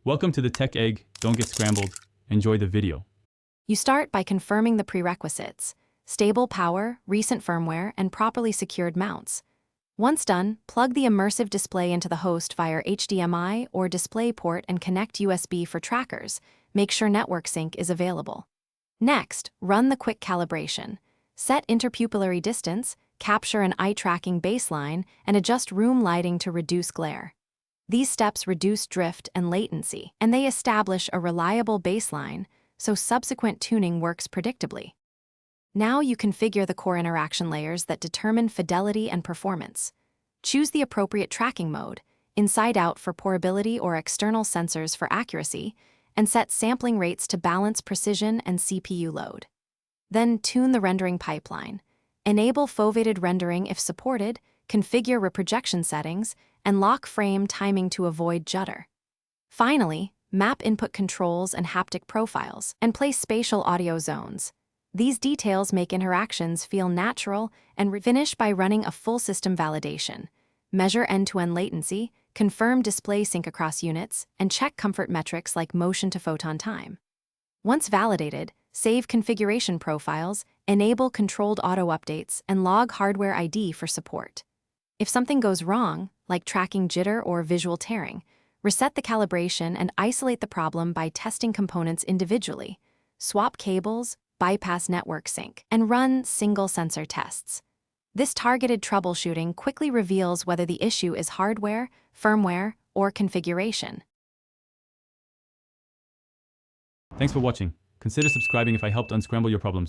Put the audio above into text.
Welcome to the Tech Egg. Don't get scrambled. Enjoy the video. You start by confirming the prerequisites: stable power, recent firmware, and properly secured mounts. Once done, plug the immersive display into the host via HDMI or DisplayPort and connect USB for trackers. Make sure network sync is available. Next, run the quick calibration. Set interpupillary distance, capture an eye-tracking baseline, and adjust room lighting to reduce glare. These steps reduce drift and latency, and they establish a reliable baseline, so subsequent tuning works predictably. Now you configure the core interaction layers that determine fidelity and performance. Choose the appropriate tracking mode, inside-out for portability or external sensors for accuracy, and set sampling rates to balance precision and CPU load. Then tune the rendering pipeline. Enable foveated rendering if supported, configure reprojection settings, and lock frame timing to avoid judder. Finally, map input controls and haptic profiles, and place spatial audio zones. These details make interactions feel natural and finish by running a full system validation. Measure end-to-end latency, confirm display sync across units, and check comfort metrics like motion to photon time. Once validated, save configuration profiles, enable controlled auto updates, and log hardware ID for support. If something goes wrong, like tracking jitter or visual tearing, reset the calibration and isolate the problem by testing components individually. Swap cables, bypass network sync, and run single sensor tests. This targeted troubleshooting quickly reveals whether the issue is hardware, firmware, or configuration. Thanks for watching. Consider subscribing if I helped unscramble your problems.